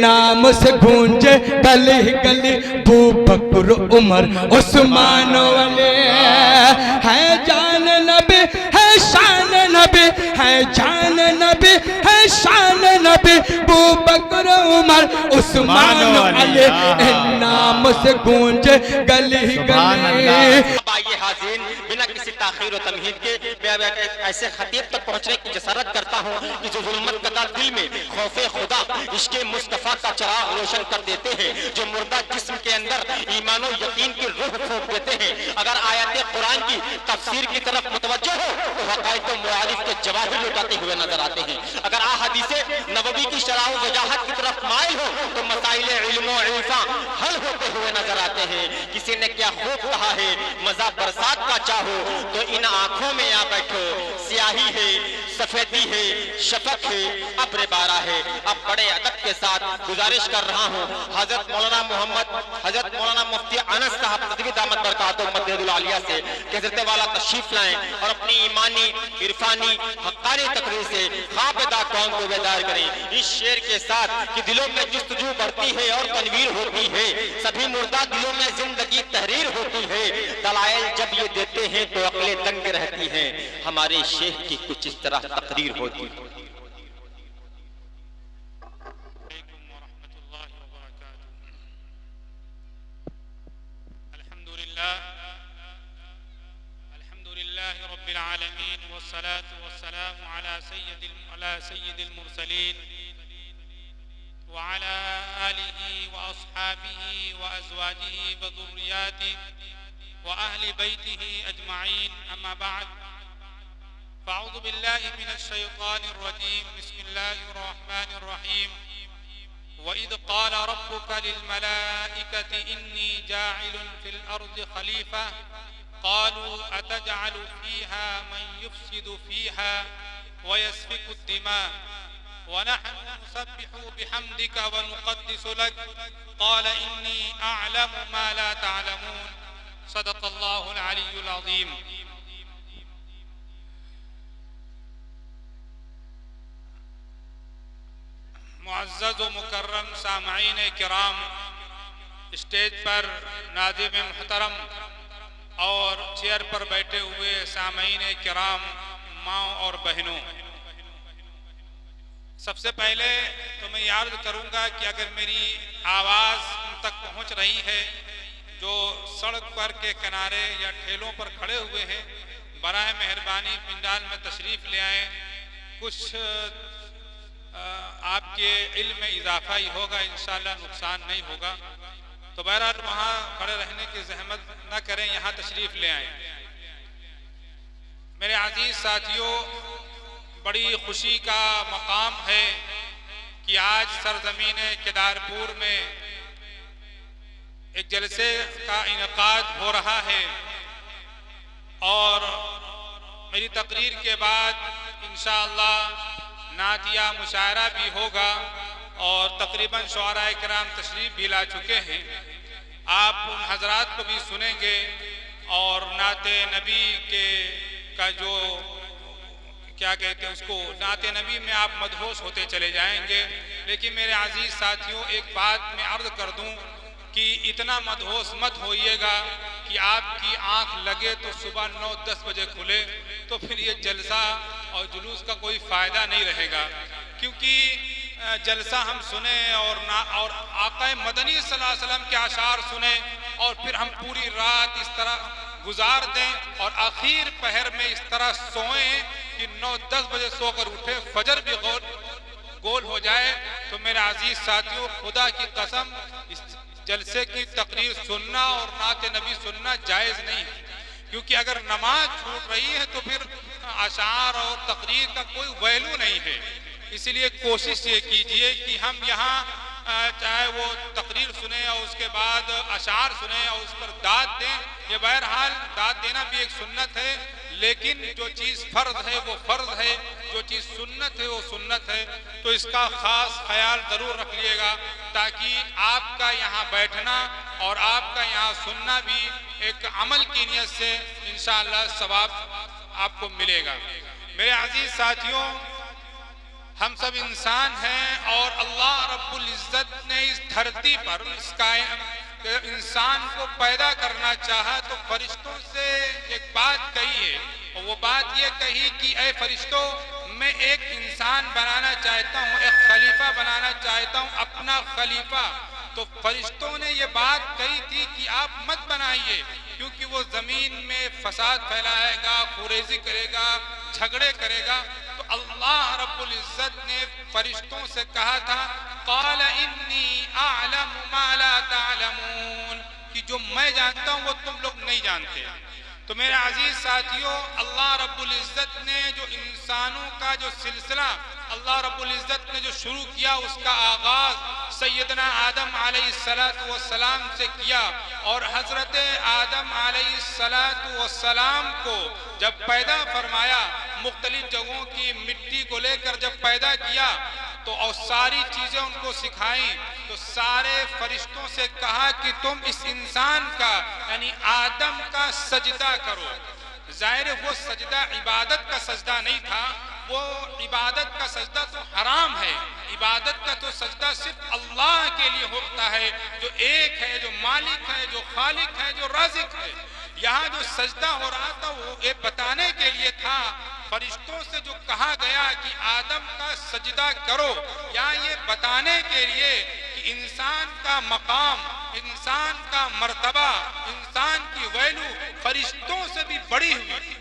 نام سے گونجے گلی گلی ابو بکر عمر عثمان والے ہے جان نبی ہے شان نبی ہے جان نبی ہے شان نبی ابو بکر عمر عثمان والے نام سے گونجے گلی گلی. آئیے حاضرین بنا کسی تاخیر و تمہید کے میں ایسے خطیب تک پہنچنے کی جسارت کرتا ہوں کہ جو ظلمت کدہ دل میں خوف خدا عشق مصطفیٰ کا چراغ روشن کر دیتے ہیں، جو مردہ جسم کے اندر ایمان و یقین کی روح پھونک دیتے ہیں. اگر آیات قرآن کی تفسیر کی طرف متوجہ ہو تو حقائق و معارف کے جواہر لٹاتے ہوئے نظر آتے ہیں. اگر احادیث نبوی کی شرح و وجاہت کی طرف مائل ہو تو مسائل علم و عرفاں حل ہوتے ہوئے نظر آتے ہیں. کسی نے کیا خوب کہا ہے، مزہ برسات کا چاہو تو ان آنکھوں میں آ بیٹھو، سیاہی ہے، سفیدی ہے، شفق ہے، ابر بارہ ہے. اب بڑے ادب کے ساتھ گزارش کر رہا ہوں حضرت مولانا مفتی انس صاحب ندوی دامت برکاتہ مدد العالیہ سے کہ حضرت والا تشریف لائیں اور اپنی ایمانی عرفانی حقانی تقریر سے خاپدہ قوم کو بیدار کریں اس شعر کے ساتھ کہ دلوں میں جستجو بڑھتی ہے اور تنویر ہوتی ہے، سبھی مردہ دلوں میں زندگی تحریر ہوتی ہے. دلائل جب یہ دیتے ہیں تو عقلیں دنگ رہتی ہیں، ہمارے شیخ کی کچھ اس طرح تقریر ہوتی ہے. الحمدللہ رب العالمین والصلاة والسلام على سید المرسلین وعلى آلہ وأصحابہ وأزواجہ وذریاتہ وأہل بیتہ اجمعین. اما بعد فاعوذ باللہ من الشیطان الرجیم. بسم اللہ الرحمن الرحیم. وَإِذْ قَالَ رَبُّكَ لِلْمَلَائِكَةِ إِنِّي جَاعِلٌ فِي الْأَرْضِ خَلِيفَةً قَالُوا أَتَجْعَلُ فِيهَا مَنْ يُفْسِدُ فِيهَا وَيَسْفِكُ الدِّمَاءَ وَنَحْنُ نُسَبِّحُ بِحَمْدِكَ وَنُقَدِّسُ لَكَ قَالَ إِنِّي أَعْلَمُ مَا لَا تَعْلَمُونَ. صدق اللہ العلی العظیم. معزز و مکرم سامعین کرام، اسٹیج پر ناظم محترم اور چیئر پر بیٹھے ہوئے سامعین کرام، ماں اور بہنوں، سب سے پہلے تو میں یہ عرض کروں گا کہ اگر میری آواز ان تک پہنچ رہی ہے، جو سڑک پر کے کنارے یا ٹھیلوں پر کھڑے ہوئے ہیں، براہ مہربانی پنڈال میں تشریف لے آئیں. کچھ آپ کے علم میں اضافہ ہی ہوگا، انشاءاللہ نقصان نہیں ہوگا. تو بہرحال وہاں کھڑے رہنے کی زحمت نہ کریں، یہاں تشریف لے آئیں. میرے عزیز ساتھیوں، بڑی خوشی کا مقام ہے کہ آج سرزمین کیدارپور میں ایک جلسے کا انعقاد ہو رہا ہے اور میری تقریر کے بعد انشاءاللہ نعتیہ مشاعرہ بھی ہوگا اور تقریباً شعراء کرام تشریف بھی لا چکے ہیں. آپ ان حضرات کو بھی سنیں گے اور نعت نبی کا جو کیا کہتے ہیں اس کو، نعت نبی میں آپ مدہوش ہوتے چلے جائیں گے. لیکن میرے عزیز ساتھیوں، ایک بات میں عرض کر دوں کہ اتنا مدہوش مت ہوئیے گا کہ آپ کی آنکھ لگے تو صبح 9-10 بجے کھلے، تو پھر یہ جلسہ اور جلوس کا کوئی فائدہ نہیں رہے گا. کیونکہ جلسہ ہم سنیں اور آقا مدنی صلی اللہ علیہ وسلم کے اشعار سنیں اور پھر ہم پوری رات اس طرح گزار دیں اور آخر پہر میں اس طرح سوئیں کہ 9-10 بجے سو کر اٹھے، فجر بھی گول ہو جائے، تو میرے عزیز ساتھیوں، خدا کی قسم اس جلسے کی تقریر سننا اور نعت نبی سننا جائز نہیں ہے. کیونکہ اگر نماز چھوٹ رہی ہے تو پھر اشعار اور تقریر کا کوئی ویلو نہیں ہے. اسی لیے کوشش یہ کیجئے کہ ہم یہاں چاہے وہ تقریر سنیں اور اس کے بعد اشعار سنیں اور اس پر داد دیں. یہ بہرحال داد دینا بھی ایک سنت ہے، لیکن جو چیز فرض ہے وہ فرض ہے، جو چیز سنت ہے وہ سنت ہے. تو اس کا خاص خیال ضرور رکھ لیے گا تاکہ آپ کا یہاں بیٹھنا اور آپ کا یہاں سننا بھی ایک عمل کی نیت سے انشاءاللہ ثواب آپ کو ملے گا. میرے عزیز ساتھیوں، ہم سب انسان ہیں اور اللہ رب العزت نے اس دھرتی پر اس انسان کو پیدا کرنا چاہا تو فرشتوں سے ایک بات کہی ہے، اور وہ بات یہ کہی کہ اے فرشتوں، میں ایک انسان بنانا چاہتا ہوں، ایک خلیفہ بنانا چاہتا ہوں، اپنا خلیفہ۔ تو فرشتوں نے یہ بات کہی تھی کہ آپ مت بنائیے، کیونکہ وہ زمین میں فساد پھیلائے گا، خوریزی کرے گا، جھگڑے کرے گا۔ تو اللہ رب العزت نے فرشتوں سے کہا تھا قال انی اعلم ما لا تعلمون، کہ جو میں جانتا ہوں وہ تم لوگ نہیں جانتے۔ تو میرے عزیز ساتھیوں، اللہ رب العزت نے جو انسانوں کا جو سلسلہ اللہ رب العزت نے جو شروع کیا، اس کا آغاز سیدنا آدم علیہ السلام سے کیا، اور حضرت آدم علیہ السلام کو جب پیدا فرمایا، مختلف جگہوں کی مٹی کو لے کر جب پیدا کیا تو اور ساری چیزیں ان کو سکھائیں، تو سارے فرشتوں سے کہا کہ تم اس انسان کا یعنی آدم کا سجدہ کرو۔ ظاہر وہ سجدہ عبادت کا سجدہ نہیں تھا، وہ عبادت کا سجدہ تو حرام ہے، عبادت کا تو سجدہ صرف اللہ کے لیے ہوتا ہے، جو ایک ہے، جو مالک ہے، جو خالق ہے، جو رازق ہے۔ یہاں جو سجدہ ہو رہا تھا وہ یہ بتانے کے لیے تھا، فرشتوں سے جو کہا گیا کہ آدم کا سجدہ کرو، یا یہ بتانے کے لیے کہ انسان کا مقام، انسان کا مرتبہ، انسان کی ویلو فرشتوں سے بھی بڑی ہوئی۔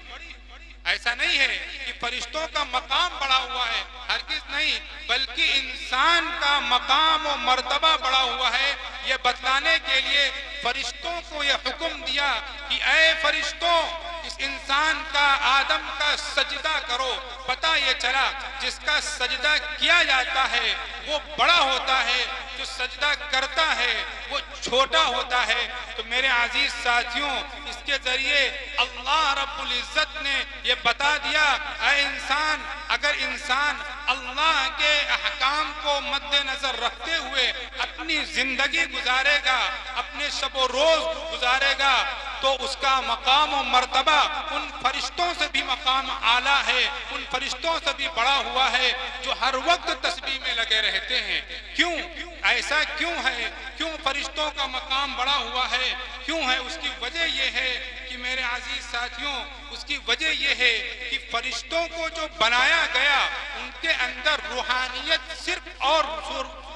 ایسا نہیں ہے کہ فرشتوں کا مقام بڑا ہوا ہے، ہرگز نہیں، بلکہ انسان کا مقام و مرتبہ بڑا ہوا ہے۔ یہ بتلانے کے لیے فرشتوں کو یہ حکم دیا کہ اے فرشتوں، اس انسان کا آدم کا سجدہ کرو۔ پتہ یہ چلا جس کا سجدہ کیا جاتا ہے وہ بڑا ہوتا ہے، جو سجدہ کرتا ہے وہ چھوٹا ہوتا ہے۔ تو میرے عزیز ساتھیوں، اس کے ذریعے اللہ رب العزت نے یہ بتا دیا، اے انسان، اگر انسان اللہ کے احکام کو مد نظر رکھتے ہوئے اپنی زندگی گزارے گا، اپنے شب و روز گزارے گا، تو اس کا مقام و مرتبہ ان فرشتوں سے بھی مقام اعلیٰ ہے، ان فرشتوں سے بھی بڑا ہوا ہے جو ہر وقت تسبیح میں لگے رہتے ہیں۔ کیوں ایسا کیوں ہے؟ کیوں فرشتوں کا مقام بڑا ہوا ہے؟ کیوں ہے؟ اس کی وجہ یہ ہے کہ میرے عزیز ساتھیوں، اس کی وجہ یہ ہے کہ فرشتوں کو جو بنایا گیا ان کے اندر روحانیت صرف اور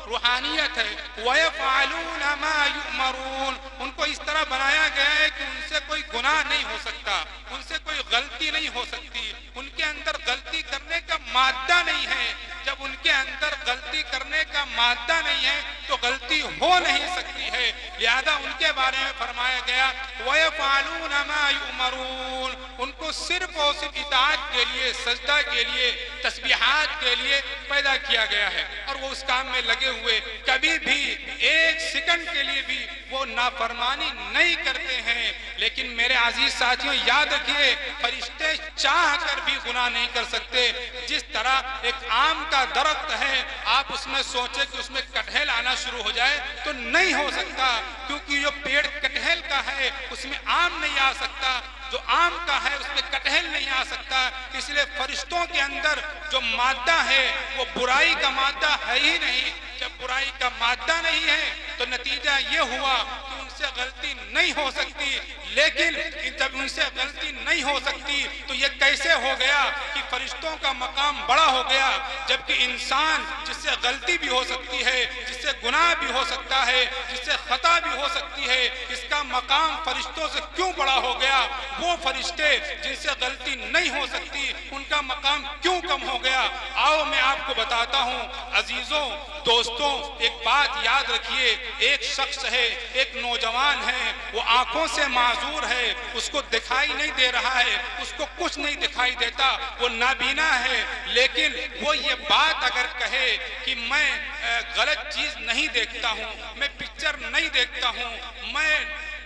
روحانیت ہے۔ وَيَفْعَلُونَ مَا يُؤْمَرُونَ، ان کو اس طرح بنایا گیا ہے کہ ان سے کوئی گناہ نہیں ہو سکتا، ان سے کوئی غلطی نہیں ہو سکتی، ان کے اندر غلطی کرنے کا مادہ نہیں ہے۔ جب ان کے اندر غلطی کرنے کا مادہ نہیں ہے تو غلطی ہو نہیں سکتی ہے، لہذا ان کے بارے میں فرمایا گیا وَيَفْعَلُونَ مَا يُؤْمَرُونَ، ان کو صرف اور صرف اطاعت کے لیے، سجدہ کے لیے، تسبیحات کے لیے پیدا کیا گیا ہے، اور وہ اس کام میں لگے ہوئے کبھی بھی ایک سیکنڈ کے لیے بھی وہ نافرمانی نہیں کرتے ہیں۔ لیکن میرے عزیز ساتھیوں یاد رکھیے، فرشتے چاہ کر بھی گناہ نہیں کر سکتے۔ جس طرح ایک آم کا درخت ہے، آپ اس میں سوچے کہ اس میں کٹہل آنا شروع ہو جائے تو نہیں ہو سکتا، کیونکہ جو پیڑ کٹہل کا ہے اس میں آم نہیں آ سکتا، جو آم کا ہے اس میں کٹہل نہیں آ سکتا۔ اس لیے فرشتوں کے اندر جو مادہ ہے وہ برائی کا مادہ ہے ہی نہیں۔ جب برائی کا مادہ نہیں ہے تو نتیجہ یہ ہوا کہ ان سے غلطی نہیں ہو سکتی، لیکن جب ان سے غلطی نہیں ہو سکتی تو یہ کیسے ہو گیا کہ فرشتوں کا مقام بڑا ہو گیا، جبکہ انسان جس سے غلطی بھی ہو سکتی ہے، جس سے گناہ بھی ہو سکتا ہے، جس سے خطا بھی ہو سکتی ہے، اس کا مقام فرشتوں سے کیوں بڑا ہو گیا؟ وہ فرشتے جن سے غلطی نہیں ہو سکتی ان کا مقام کیوں کم ہو گیا؟ آؤ میں آپ کو بتاتا ہوں۔ عزیزوں، دوستوں، ایک بات یاد رکھیے، ایک شخص ہے، ایک نوجوان ہے، وہ آنکھوں سے معذور ہے، اس کو دکھائی نہیں دے رہا ہے، اس کو کچھ نہیں دکھائی دیتا، وہ نابینا ہے، لیکن وہ یہ بات اگر کہے کہ میں غلط چیز نہیں دیکھتا ہوں، میں پکچر نہیں دیکھتا ہوں، میں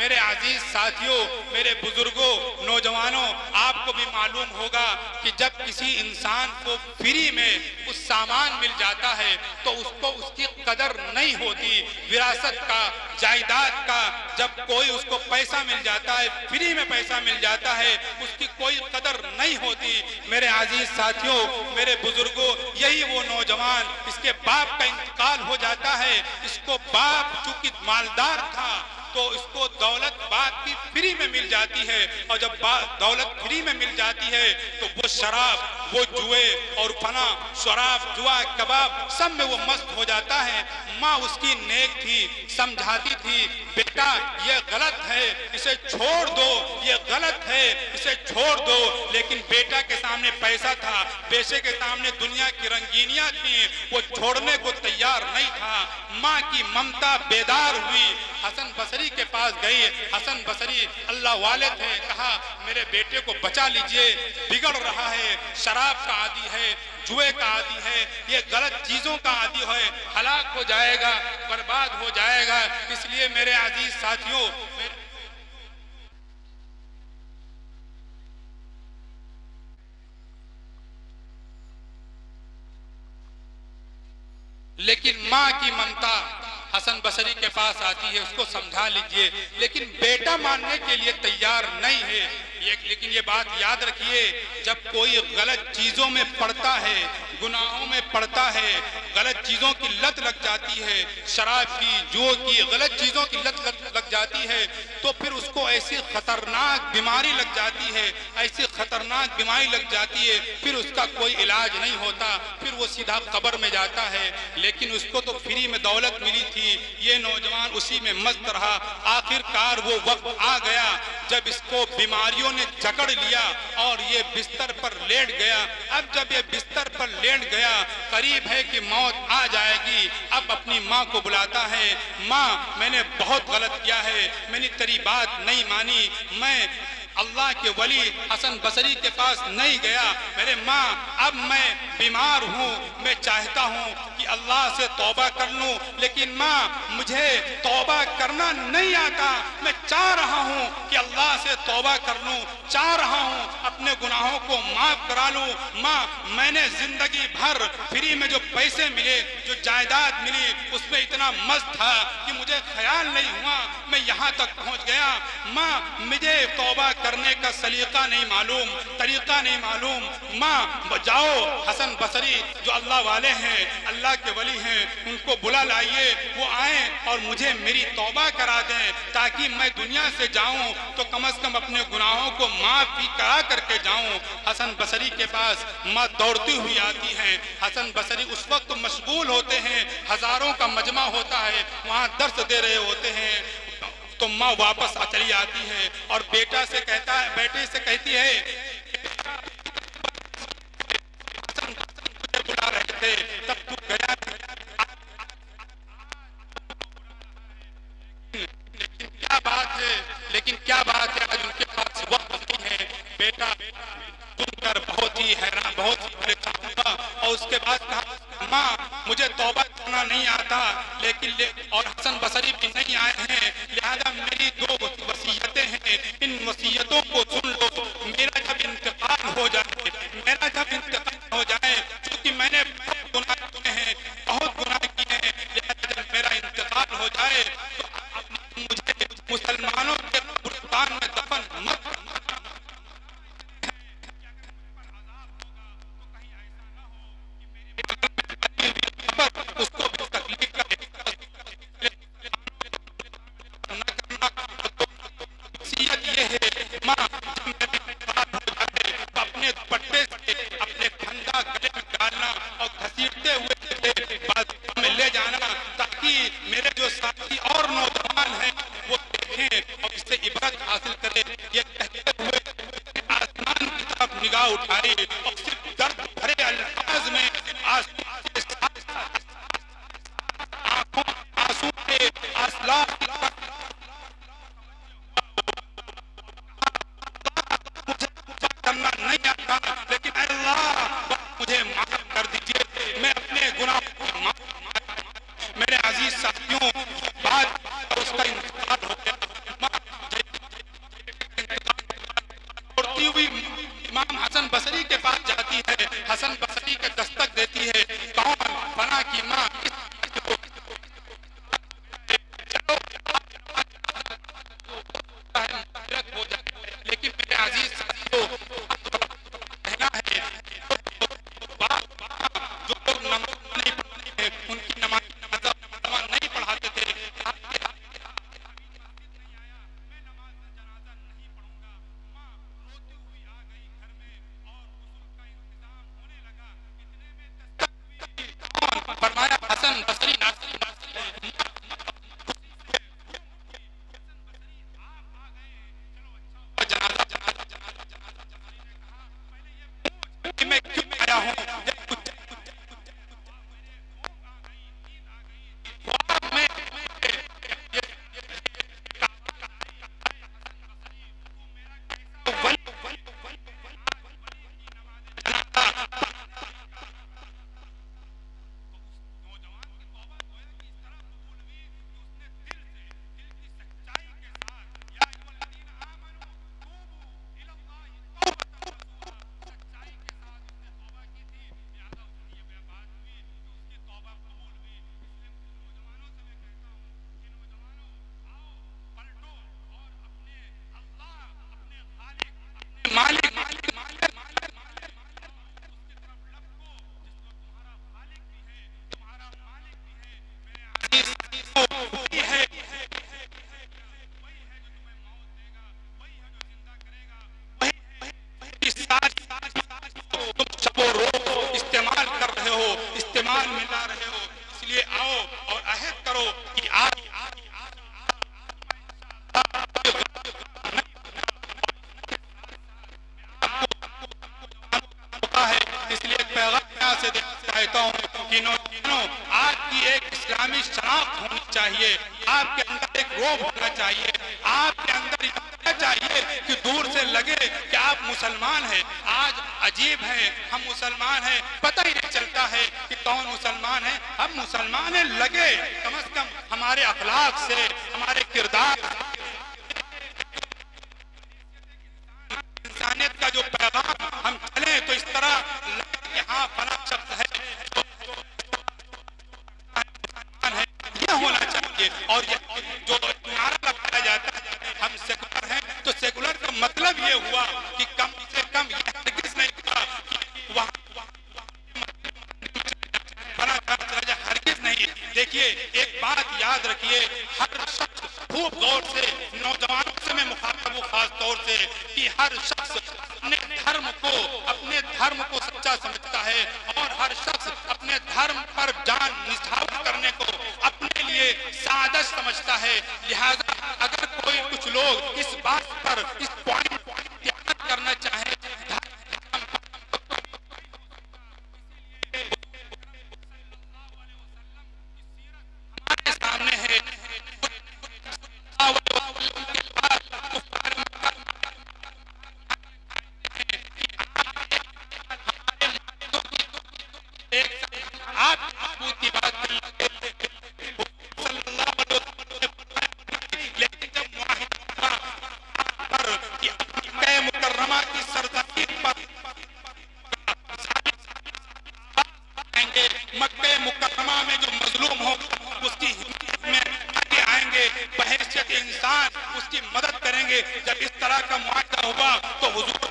میرے عزیز ساتھیوں، میرے بزرگوں، نوجوانوں، آپ کو بھی معلوم ہوگا کہ جب کسی انسان کو فری میں کچھ سامان مل جاتا ہے تو اس کو اس کی قدر نہیں ہوتی. وراثت کا، جائیداد کا، جب کوئی اس کو پیسہ مل جاتا ہے، فری میں پیسہ مل جاتا ہے، اس کی کوئی قدر نہیں ہوتی. میرے عزیز ساتھیوں، میرے بزرگوں، یہی وہ نوجوان، اس کے باپ کا انتقال ہو جاتا ہے. اس کو باپ چونکہ مالدار تھا تو اس کو دولت باپ کی فری میں مل جاتی ہے، اور جب دولت فری میں مل جاتی ہے تو وہ شراب، وہ جوئے اور فنا، شراب، جوا، کباب سب میں وہ مست ہو جاتا ہے. ماں اس کی نیک تھی، سمجھاتی تھی، بیٹا یہ غلط ہے، اسے چھوڑ دو، یہ غلط ہے، اسے چھوڑ دو. لیکن بیٹا کے سامنے پیسہ تھا، بیٹے کے سامنے دنیا کی رنگینیاں تھیں، وہ چھوڑنے کو تیار نہیں تھا. ماں کی ممتا بیدار ہوئی، حسن بصری کے پاس گئی. حسن بصری اللہ والے تھے، کہا میرے بیٹے کو بچا لیجئے، بگڑ رہا ہے، شراب کا عادی ہے، جوئے کا عادی ہے، یہ غلط چیزوں کا عادی ہے، ہلاک ہو جائے گا، برباد ہو جائے گا. اس لیے میرے عزیز ساتھیوں، لیکن ماں کی ممتا حسن بصری کے پاس آتی ہے، اس کو سمجھا لیجئے، لیکن بیٹا ماننے کے لیے تیار نہیں ہے. لیکن یہ بات یاد رکھیے، جب کوئی غلط چیزوں میں پڑتا ہے، گناہوں میں پڑتا ہے، غلط چیزوں کی لت لگ جاتی ہے، شراب کی، جوع کی، غلط چیزوں کی لت لگ جاتی ہے، تو پھر اس کو ایسی خطرناک بیماری لگ جاتی ہے، ایسی خطرناک بیماری لگ جاتی ہے، پھر اس کا کوئی علاج نہیں ہوتا، پھر وہ سیدھا قبر میں جاتا ہے. لیکن اس کو تو فری میں دولت ملی تھی، یہ نوجوان اسی میں مست رہا. آخر کار وہ وقت آ گیا جب اس کو بیماریوں نے جکڑ لیا اور یہ بستر پر لیٹ گیا. اب جب یہ بستر پر لیٹ گیا، قریب ہے کہ موت آ جائے گی. اب اپنی ماں کو بلاتا ہے، ماں میں نے بہت غلط کیا ہے، میں نے تیری بات نہیں مانی، میں اللہ کے ولی حسن بصری کے پاس نہیں گیا. میرے ماں اب میں بیمار ہوں، میں چاہتا ہوں کہ اللہ سے توبہ کر لوں، لیکن ماں مجھے توبہ کرنا نہیں آتا. میں چاہ رہا ہوں کہ اللہ سے توبہ کر لوں، چاہ رہا ہوں اپنے گناہوں کو معاف کرا لوں. ماں میں نے زندگی بھر فری میں جو پیسے ملے، جو جائیداد ملی، اس میں اتنا مست تھا کہ مجھے خیال نہیں ہوا میں یہاں تک پہنچ گیا. ماں مجھے توبہ کرنے کا سلیقہ نہیں معلوم، طریقہ نہیں معلوم. ماں جاؤ حسن بصری جو اللہ والے ہیں، اللہ کے ولی ہیں، ان کو بلا لائیے، وہ آئیں اور مجھے میری توبہ کرا دیں تاکہ میں دنیا سے جاؤں تو کم از کم اپنے گناہوں کو معاف بھی کرا کر کے جاؤں. حسن بصری کے پاس ماں دوڑتی ہوئی آتی ہیں. حسن بصری اس وقت مشغول ہوتے ہیں، ہزاروں کا مجمع ہوتا ہے، وہاں درس دے رہے ہوتے ہیں. تو ماں واپس چلی آتی ہے اور بیٹے سے کہتی ہے، بلا رہے تھے تب تو گیا، لیکن کیا بات ہے آج ان کے پاس وقت نہیں ہے. بیٹا سن کر بہت ہی حیران، بہت ہی پریشان ہوا اور اس کے بعد کہا ماں مجھے توبہ کرنا نہیں آتا، لیکن اور حسن بصری بھی نہیں آئے ہیں، لہذا میری دو وصیتیں ہیں، ان وصیتوں کو سن لو. میرا جب انتقال ہو جائے چونکہ میں نے بہت گناہ کیے ہیں، بہت گناہ کیے ہیں، لہذا جب میرا انتقال ہو جائے تو مجھے مسلمانوں کے قبرستان میں دفن مت کرنا. اس کو بھی تکلیف کا وصیت یہ ہے، ماں جب میرا انتقال ہو جائے تو اپنے دوپٹے سے اپنے پھندا گلے میں ڈالنا اور گھسیٹتے ہوئے بازار میں لے جانا تاکہ میرے جو ساتھی اور نوجوان ہیں وہ دیکھیں اور اس سے عبرت حاصل کریں. یہ کہتے ہوئے آسمان کی طرف نگاہ اٹھائی اور صرف درد بھرے الفاظ میں آسمان کے ساتھ آنسو کے آسلاب کی طرف کرنا نہیں آتا، لیکن اے اللہ مجھے معاف کر دیجئے، میں اپنے گناہوں کو معاف. میرے عزیز ساتھیوں، بعد اس کا انتقال ہو گیا. آپ کے اندر ایک روب ہونا چاہیے، آپ کے اندر ہونا چاہیے کہ دور سے لگے کہ آپ مسلمان ہیں۔ آج عجیب ہے، ہم مسلمان ہیں، پتہ ہی نہیں چلتا ہے کہ کون مسلمان ہے۔ ہم مسلمان ہیں، لگے کم از کم ہمارے اخلاق سے، ہمارے کردار، انسانیت کا جو پیغام ہم چلیں تو اس طرح لگے کہ ہاں فلاں شخص ہے یہ ہونا چاہیے۔ اور یہ جو نعرہ لگایا جاتا ہے ہم سیکولر ہیں، تو سیکولر کا مطلب یہ ہوا کہ کم سے کم یہ ہرگز نہیں ہوا کہ وہاں ہرگز نہیں۔ دیکھیے ایک بات یاد رکھیے، ہر شخص خوب غور سے، نوجوانوں سے میں مخاطب ہوں خاص طور سے، کہ ہر شخص اپنے دھرم کو سچا سمجھتا ہے، اور ہر شخص اپنے دھرم پر جان نچھاور کرنے کو اپنے لیے سعادت سمجھتا ہے۔ لہذا اگر کوئی کچھ لوگ اس بات پر اس پوائنٹ تیار کرنا چاہیں ہمارے سامنے ہے، مکہ مکرمہ میں جو مظلوم ہو اس کی حمایت میں آگے آئیں گے، بحیثیت انسان اس کی مدد کریں گے۔ جب اس طرح کا معاہدہ ہوا تو حضور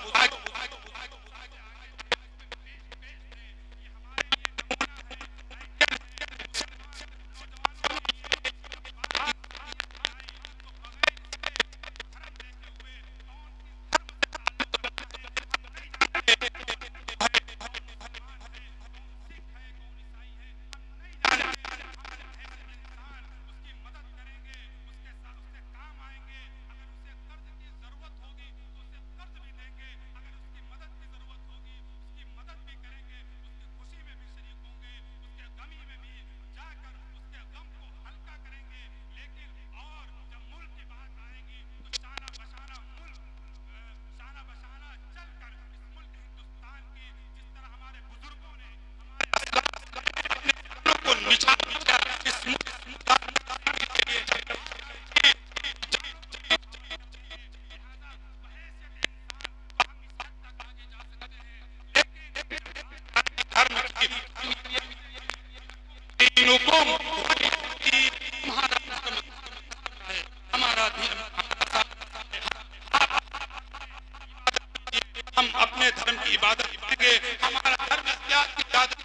ہم اپنے دھرم کی عبادت کریں گے، ہمارا دھرم اختیار کی عبادت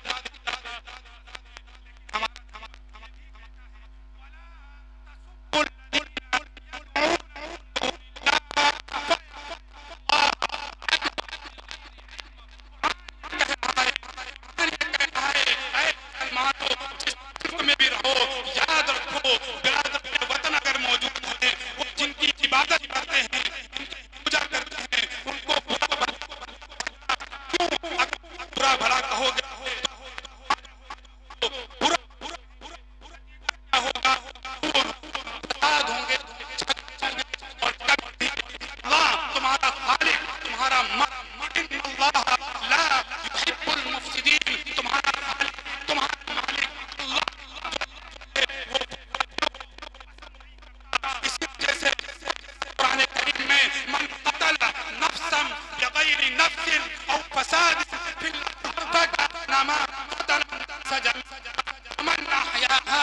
میں بھی رہو، یاد رکھو برادر وطن اگر موجود ہیں وہ جن کی عبادت کرتے ہیں، ان کی پوجا کرتے ہیں، ان کو برا بھلا کہو گے برا ہوگا، برباد ہوں گے، اور کبھی اللہ تمہارا خالق، تمہارا ان اللہ لا يحب المفسدین، تمہارا خالق، تمہارا مالک اللہ۔ اسی وجہ سے قرآن کریم میں من قتل نفسا بغیر نفس او فساد فی الارض کانما قتل الناس جميعا ومن احیاها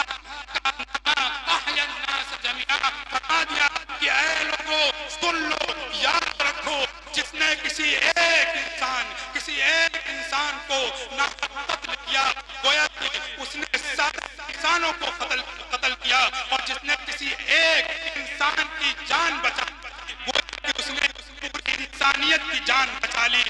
کانما احیا الناس جميعا۔ فرما دیا کہ اے لوگوں سن لو، یاد رکھو، جس نے کسی ایک انسان کو قتل کیا گویا کہ اس نے سارے انسانوں کو قتل کیا، اور جس نے کسی ایک انسان کی جان بچا گویا کہ اس نے پوری انسانیت کی جان بچا لی۔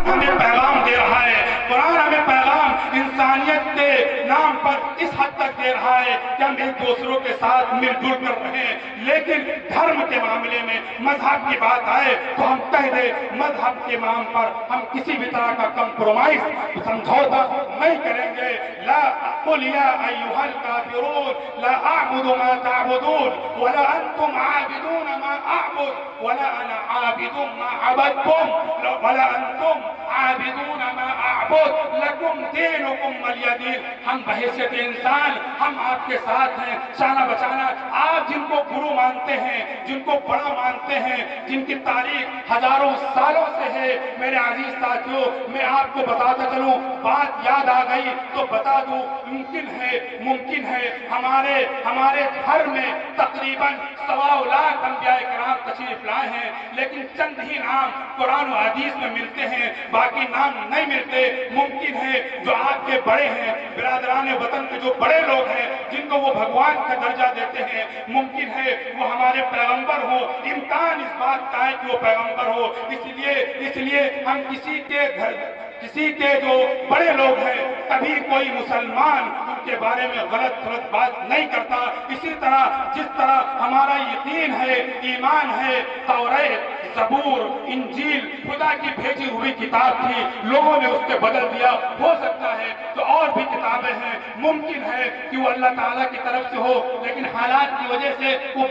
ہمیں پیغام دے رہا ہے قرآن، ہمیں پیغام انسانیت کے نام پر دعوت اس حد تک دے رہا ہے کہ ہم ایک دوسروں کے ساتھ مل جل کر رہیں، لیکن دھرم کے معاملے میں مذہب کی بات آئے تو ہم کہہ دیں مذہب کے نام پر ہم کسی بھی طرح کا کمپرومائز سمجھوتا نہیں کریں گے۔ لا قل یا ایھا الکافرون لا اعبد ما تعبدون ولا انتم عابدون ما اعبد ولا انا عابد ما عبدتم ولا انتم عابدون ما اعبد لکم دینکم ولی دین۔ ہم بحیثیت انسان ہم آپ کے ساتھ ہیں، شانہ بشانہ۔ آپ جن کو گرو مانتے ہیں، جن کو بڑا مانتے ہیں، جن کی تاریخ ہزاروں سالوں سے ہے، میرے عزیز ساتھیوں میں آپ کو بتاتا چلوں، بات یاد آ گئی تو بتا دوں، ممکن ہے ہمارے گھر میں تقریباً 1.25 لاکھ انبیاء کرام تشریف لائے ہیں، لیکن چند ہی نام قرآن و حدیث میں ملتے ہیں، باقی نام نہیں ملتے۔ ممکن ہے جو آپ کے بڑے ہیں، برادران وطن کے جو بڑے لوگ ہیں جن کو وہ بھگوان کا درجہ دیتے ہیں، ممکن ہے وہ ہمارے پیغمبر ہو، امکان اس بات کا ہے کہ وہ پیغمبر ہو۔ اس لیے ہم کسی کے جو بڑے لوگ ہیں، کبھی کوئی مسلمان ان کے بارے میں غلط بات نہیں کرتا۔ اسی طرح جس طرح ہمارا یقین ہے، ایمان ہے، توریت، زبور، انجیل خدا کی بھیجی ہوئی کتاب تھی، لوگوں نے اس کے بدل دیا، ہو سکتا ہے تو اور بھی کتابیں ہیں، ممکن ہے کہ وہ اللہ تعالیٰ کی طرف سے ہو، لیکن حالات کی وجہ سے وہ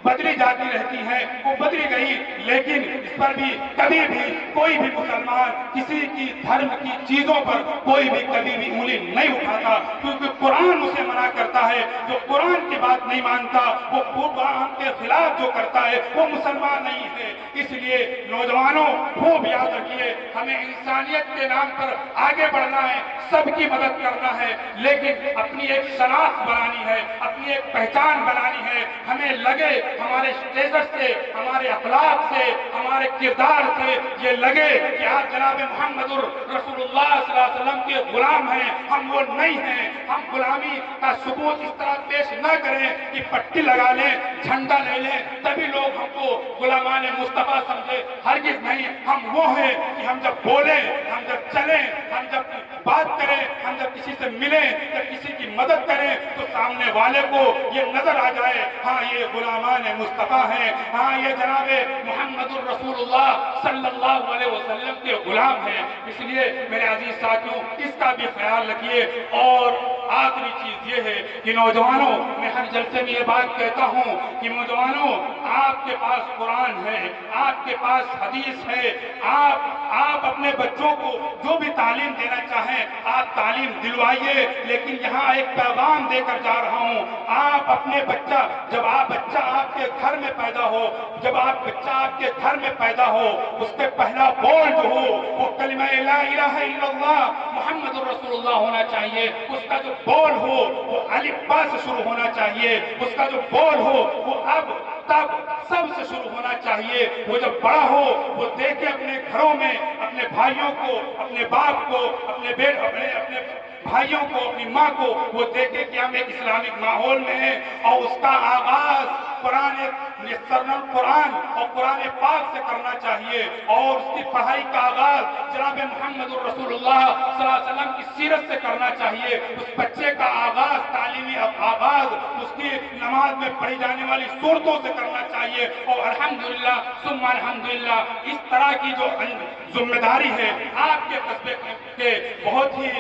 بدلی جاتی رہتی ہے، وہ بدلی گئی۔ لیکن اس پر بھی کبھی بھی کوئی بھی مسلمان کسی کی دھرم کی چیزوں پر کوئی بھی کبھی بھی انگلی نہیں اٹھاتا، کیونکہ قرآن اسے منع کرتا ہے۔ جو قرآن کی بات نہیں مانتا، وہ قرآن کے خلاف جو کرتا ہے وہ مسلمان نہیں ہے۔ اس لیے نوجوانوں خوب یاد رکھیے، ہمیں انسانیت کے نام پر آگے بڑھنا ہے، سب کی مدد کرنا ہے، لیکن اپنی ایک شناخت بنانی ہے، اپنی ایک پہچان بنانی ہے۔ ہمیں لگے ہمارے اسٹیٹس سے، ہمارے اخلاق سے، ہمارے کردار سے یہ لگے کہ آپ جناب محمد رسول اللہ صلی اللہ علیہ وسلم کے غلام ہیں، ہم وہ نہیں ہیں۔ ہم غلامی کا ثبوت اس طرح پیش نہ کریں کہ پٹی لگا لیں، جھنڈا لے لیں، تبھی لوگ ہم کو غلامان مصطفیٰ سمجھے۔ ہرگز نہیں، ہم وہ ہیں کہ ہم جب بولیں، ہم جب چلیں، ہم جب بات کریں، ہم جب کسی سے ملیں، جب کسی کی مدد کریں تو سامنے والے کو یہ نظر آ جائے، ہاں یہ غلامان مصطفیٰ ہیں، ہاں یہ جناب محمد الرسول اللہ صلی اللہ علیہ وسلم کے غلام ہیں۔ اس لیے میرے عزیز ساتھیوں اس کا بھی خیال رکھیے۔ اور آخری چیز یہ ہے کہ نوجوانوں، میں ہر جلسے میں یہ بات کہتا ہوں کہ نوجوانوں، آپ کے پاس قرآن ہے، آپ کے پاس حدیث ہے، آپ اپنے بچوں کو جو بھی تعلیم دینا چاہیں آپ تعلیم دلوائیے، لیکن یہاں ایک پیغام دے کر جا رہا ہوں۔ آپ اپنے بچہ آپ کے گھر میں پیدا ہو، جب بچہ آپ کے گھر میں پیدا ہو، اس کے پہلا بول جو ہو وہ کلمہ لا الہ الا اللہ محمد رسول اللہ ہونا چاہیے۔ اس کا جو بول ہو وہ الف با سے شروع ہونا چاہیے، اس کا جو بول ہو وہ اب تب سب سے شروع ہونا چاہیے۔ وہ جب بڑا ہو وہ دیکھے اپنے گھروں میں اپنے بھائیوں کو، اپنے باپ کو، اپنے بھائیوں کو، اپنی ماں کو، وہ دیکھے کہ ہم ایک اسلامک ماحول میں ہیں، اور اس کا آغاز قرآن اور قرآن پاک سے کرنا چاہیے، اور اس کی پڑھائی کا آغاز جناب محمد الرسول اللہ صلی اللہ علیہ وسلم کی سیرت سے کرنا چاہیے۔ اس بچے کا آغاز، تعلیمی آغاز اس کی نماز میں پڑھی جانے والی سورتوں سے کرنا چاہیے، اور الحمدللہ ثم الحمدللہ اس طرح کی جو ذمہ داری ہے آپ کے قصبے کے بہت ہی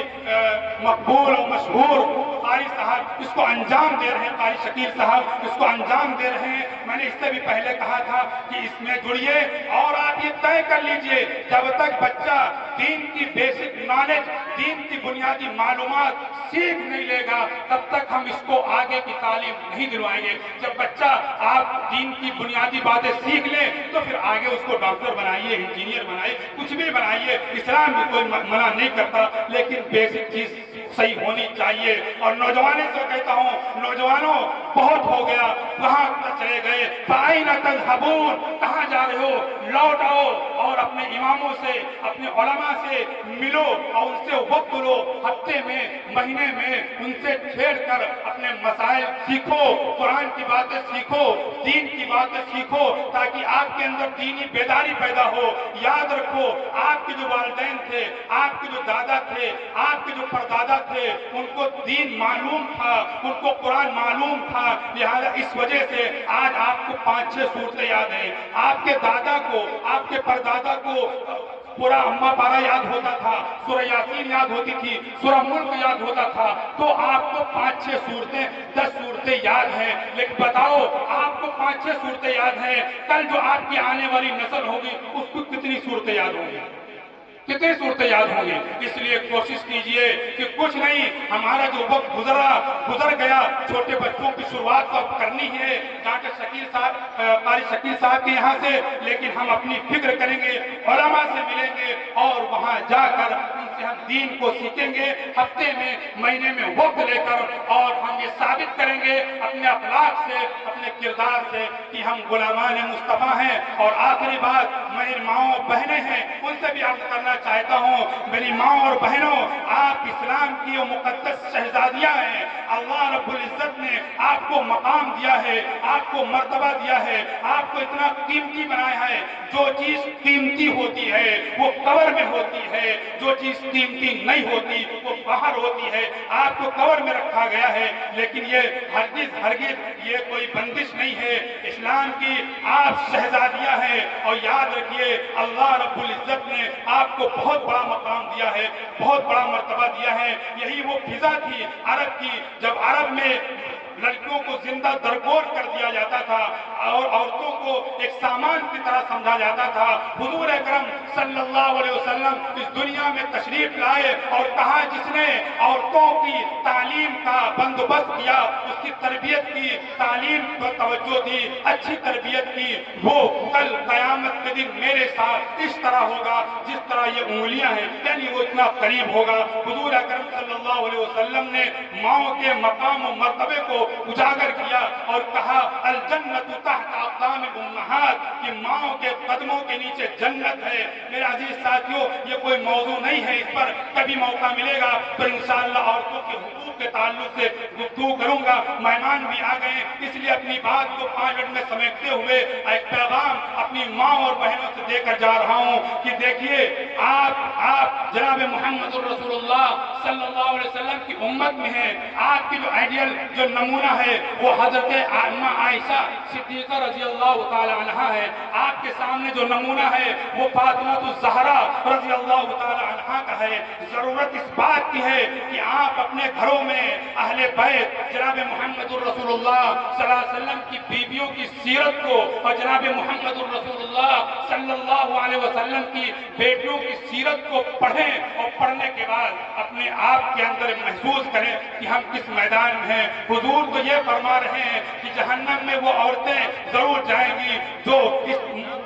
مقبول اور مشہور قاری صاحب اس کو انجام دے رہے ہیں، قاری شکیل صاحب اس کو انجام دے رہے ہیں۔ میں نے اس سے بھی پہلے کہا تھا کہ اس میں جڑیے، اور آپ یہ طے کر لیجئے جب تک بچہ دین کی بیسک نالج، دین کی بنیادی معلومات سیکھ نہیں لے گا تب تک ہم اس کو آگے کی تعلیم نہیں دلوائیں گے۔ جب بچہ آپ دین کی بنیادی باتیں سیکھ لیں تو پھر آگے اس کو ڈاکٹر بنائیے، انجینئر بنائیے، کچھ بھی بنائیے، اسلام بھی کوئی منع نہیں کرتا، لیکن بیسک چیز صحیح ہونی چاہیے۔ اور نوجوانوں سے کہتا ہوں، نوجوانوں بہت ہو گیا، کہاں چلے گئے؟ فَأَيْنَ تَذْهَبُونَ؟ کہاں جا رہے ہو؟ لوٹ آؤ اور اپنے اماموں سے، اپنے علماء سے ملو اور ان سے وقت لو، ہفتے میں، مہینے میں ان سے چھیڑ کر اپنے مسائل سیکھو، قرآن کی باتیں سیکھو، دین کی باتیں سیکھو، تاکہ آپ کے اندر دینی بیداری پیدا ہو۔ یاد رکھو، آپ کے جو والدین تھے، آپ کے جو دادا تھے، آپ کے جو پردادا والدہ تھے ان کو دین معلوم تھا، ان کو قرآن معلوم تھا، لہذا اس وجہ سے آج آپ کو 5-6 صورتیں یاد ہیں۔ آپ کے دادا کو، آپ کے پردادا کو پورا اما پارا یاد ہوتا تھا، سورہ یاسین یاد ہوتی تھی، سورہ ملک یاد ہوتا تھا، تو آپ کو 5-6 صورتیں 10 صورتیں یاد ہیں۔ لیکن بتاؤ آپ کو 5-6 صورتیں یاد ہیں، کل جو آپ کی آنے والی نسل ہوگی اس کو کتنی صورتیں یاد ہوں گی، کتنی صورتیں یاد ہوں گی؟ اس لیے کوشش کیجئے کہ کچھ نہیں، ہمارا جو وقت گزر گیا، چھوٹے بچوں کی شروعات تو اب کرنی ہے ڈاکٹر شکیل صاحب، قاری شکیل صاحب کے یہاں سے، لیکن ہم اپنی فکر کریں گے، علماء سے ملیں گے اور وہاں جا کر ان سے ہم دین کو سیکھیں گے، ہفتے میں مہینے میں وقت لے کر، اور ہم یہ ثابت کریں گے اپنے اخلاق سے، اپنے کردار سے کہ ہم غلامان مصطفیٰ ہیں۔ اور آخری بات میری ماؤں بہنیں ہیں، ان سے بھی عرض کرنا چاہتا ہوں، میری ماؤں اور بہنوں، آپ اسلام کی وہ مقدس شہزادیاں ہیں، اللہ رب العزت نے آپ کو مقام دیا ہے، آپ کو مرتبہ دیا ہے، آپ کو اتنا قیمتی بنایا ہے۔ جو چیز قیمتی ہوتی ہے وہ قبر میں ہوتی ہے، جو چیز قیمتی نہیں ہوتی وہ باہر ہوتی ہے۔ آپ کو قبر میں رکھا گیا ہے، لیکن یہ ہرگز یہ کوئی بندش نہیں ہے، اسلام کی آپ شہزادیاں ہیں، اور یاد رکھیے اللہ رب العزت نے آپ کو بہت بڑا مقام دیا ہے، بہت بڑا مرتبہ دیا ہے۔ یہی وہ فضا تھی عرب کی، جب عرب میں لڑکیوں کو زندہ درگور کر دیا جاتا تھا اور عورتوں کو ایک سامان کی طرح سمجھا جاتا تھا، حضور اکرم صلی اللہ علیہ وسلم اس دنیا میں تشریف لائے اور کہا جس نے عورتوں کی تعلیم کا بندوبست کیا، اس کی تربیت کی، تعلیم پر توجہ دی، اچھی تربیت کی، وہ کل قیامت کے دن میرے ساتھ اس طرح ہوگا جس طرح یہ انگلیاں ہیں، یعنی وہ اتنا قریب ہوگا۔ حضور اکرم صلی اللہ علیہ وسلم نے ماؤں کے مقام و مرتبے کو اجاگر کیا اور کہا الجنت تحت اقدام امہات، کہ ماؤں کے قدموں کے نیچے جنت ہے۔ میرے عزیز ساتھیوں، یہ کوئی موضوع نہیں ہے، اس پر کبھی موقع ملے گا تو انشاءاللہ عورتوں کے حقوق کے تعلق سے گفتگو کروں گا۔ مہمان بھی آ گئے، اس لیے اپنی بات کو 5 منٹ میں سمیٹتے ہوئے ایک پیغام اپنی ماں اور بہنوں سے دے کر جا رہا ہوں کہ دیکھیے آپ جناب محمد الرسول اللہ صلی اللہ علیہ وسلم کی امت میں ہیں، آپ کی جو آئیڈیل جو نمونہ ہے وہ حضرت اماں عائشہ صدیقہ رضی اللہ تعالی عنہ ہے، آپ کے سامنے جو نمونہ ہے وہ فاطمہ الزہرا رضی اللہ تعالی عنہ کا ہے۔ ضرورت اس بات کی ہے کہ آپ اپنے گھروں میں اہل بیت جناب محمد الرسول اللہ صلی اللہ علیہ وسلم کی بیویوں کی سیرت کو اور جناب محمد الرسول اللہ صلی اللہ علیہ وسلم کی بیٹیوں کی سیرت کو پڑھیں، اور پڑھنے کے بعد اپنے آپ کے اندر محسوس کریں کہ ہم کس میدان میں ہیں۔ حضور تو یہ فرما رہے ہیں کہ جہنم میں وہ عورتیں ضرور جائیں گی جو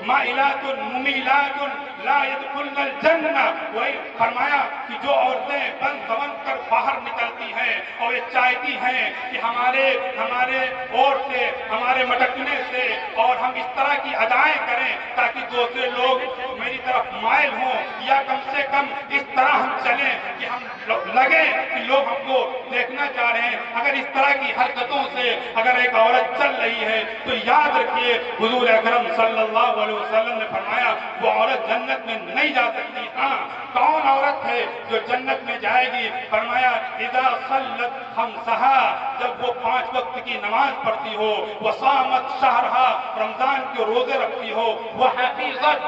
مائلات ممیلات لا يدخلن الجنہ، وہی فرمایا کہ جو عورتیں بن سمن کر باہر نکلتی ہیں اور یہ چاہتی ہیں کہ ہمارے اور سے ہمارے مٹکنے سے اور ہم اس طرح کی ادائیں کریں تاکہ دوسرے لوگ میری طرف مائل ہوں، یا کم سے کم اس طرح ہم چلیں کہ ہم لگے کہ لوگ ہم کو دیکھنا چاہ رہے ہیں۔ اگر اس طرح کی حرکتوں سے اگر ایک عورت چل رہی ہے تو یاد رکھیے حضور اکرم صلی اللہ علیہ وسلم نے فرمایا وہ عورت جنت میں نہیں جا سکتی۔ ہاں، کون عورت ہے جو جنت میں جائے گی؟ فرمایا اذا صلت خمسہا، جب وہ 5 وقت کی نماز پڑھتی ہو، وصامت شہرہا، رمضان کے روزے رکھتی ہو، وحفظت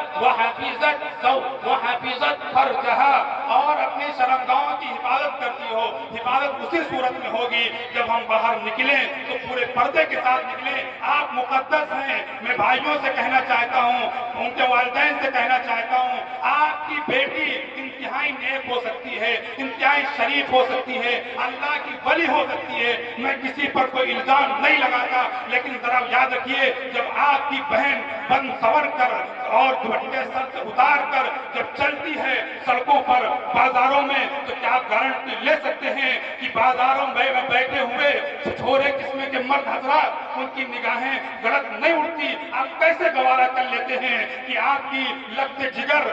فرجہا، اور اپنی شرمگاہوں کی حفاظت کرتی ہو۔ حفاظت اسی صورت میں ہوگی جب ہم باہر نکلیں تو پورے پردے کے ساتھ نکلیں۔ آپ مقدس ہیں، میں بھائیوں سے کہنا چاہتا ہوں، ان کے والدین سے کہنا چاہتا ہوں، آپ کی بیٹی انتہائی نیک ہو سکتی ہے، انتہائی شریف ہو سکتی ہے، اللہ کی ولی ہو سکتی ہے، میں کسی پر کوئی الزام نہیں لگاتا، لیکن ذرا یاد رکھیے جب آپ کی بہن بن سور کر اور دوپٹے سر سے اتار کر جب چلتی ہے سڑکوں پر بازاروں میں، تو کیا آپ گارنٹی لے سکتے ہیں کہ بازاروں میں بیٹھے ہوئے چھوٹے قسم کے مرد حضرات ان کی نگاہیں غلط نہیں اٹھتی؟ آپ کیسے گوارا کر لیتے ہیں کہ آپ کی لگتے جگر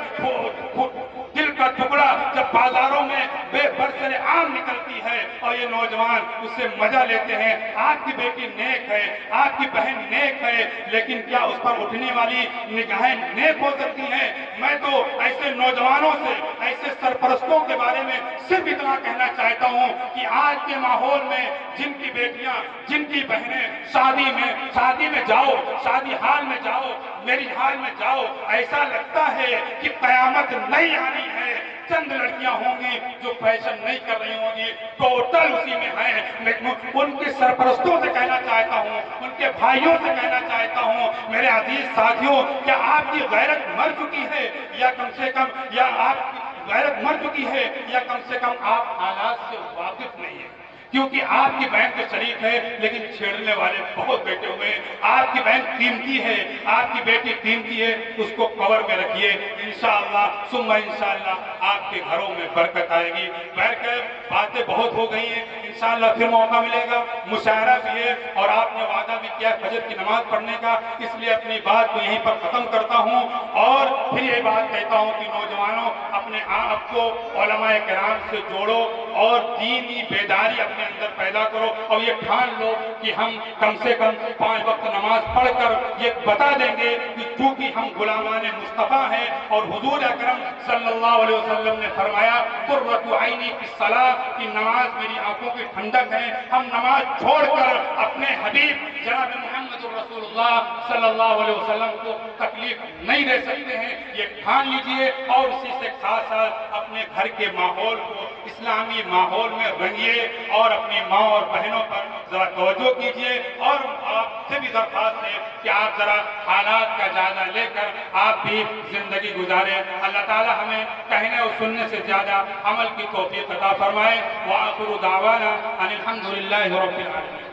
دل کا ٹکڑا جب بازاروں میں بے برسر عام نکلتی ہے اور یہ نوجوان اس سے مزہ لیتے ہیں؟ آپ کی بیٹی نیک ہے، آپ کی بہن نیک ہے، لیکن کیا اس پر اٹھنے والی نگاہیں نیک ہو سکتی ہیں؟ میں تو ایسے نوجوانوں سے ایسے سرپرستوں کے بارے میں صرف اتنا کہنا چاہتا ہوں کہ آج کے ماحول میں جن کی بیٹیاں جن کی بہنیں شادی میں جاؤ، شادی حال میں جاؤ، میری حال میں جاؤ، ایسا لگتا ہے کہ قیامت نہیں آنی ہے، چند لڑکیاں ہوں گی جو فیشن نہیں کر رہی ہوں گی، ٹوٹل اسی میں ہیں۔ میں ان کے سرپرستوں سے کہنا چاہتا ہوں، ان کے بھائیوں سے کہنا چاہتا ہوں، میرے عزیز ساتھیوں، کیا آپ کی غیرت مر چکی ہے یا کم سے کم آپ حالات سے واقف نہیں ہیں؟ کیونکہ آپ کی بہن تو شریف ہے لیکن چھیڑنے والے بہت بیٹھے ہوئے ہیں۔ آپ کی بہن قیمتی ہے، آپ کی بیٹی قیمتی ہے، اس کو کور میں رکھیے، انشاءاللہ ثم انشاءاللہ آپ کے گھروں میں برکت آئے گی۔ باتیں بہت ہو گئی ہیں، انشاءاللہ پھر موقع ملے گا، مشاعرہ بھی ہے اور آپ نے وعدہ بھی کیا فجر کی نماز پڑھنے کا، اس لیے اپنی بات کو یہیں پر ختم کرتا ہوں اور پھر یہ بات کہتا ہوں کہ نوجوانوں اپنے آپ کو علماء کرام سے جوڑو اور دینی بیداری اپنے اندر پیدا کرو اور یہ ٹھان لو کہ ہم کم سے کم 5 وقت نماز پڑھ کر یہ بتا دیں گے کہ چونکہ ہم غلامان مصطفیٰ ہیں اور حضور اکرم صلی اللہ علیہ وسلم نے فرمایا قرۃ عینی فی الصلاۃ کہ نماز میری آنکھوں کی ٹھنڈک ہے، ہم نماز چھوڑ کر اپنے حبیب جناب محمد رسول اللہ صلی اللہ علیہ وسلم کو تکلیف نہیں دے سکتے ہیں، یہ ٹھان لیجئے اور اسی سے ساتھ ساتھ اپنے گھر کے ماحول کو اسلامی ماحول میں رنگیے اور اپنی ماں اور بہنوں پر ذرا توجہ کیجئے اور آپ سے بھی درخواست ہے کہ آپ ذرا حالات کا جائزہ لے کر آپ بھی زندگی گزاریں۔ اللہ تعالی ہمیں کہنے اور سننے سے زیادہ عمل کی توفیق عطا فرمائے۔ وآخر دعوانا ان الحمد للہ رب العالمین۔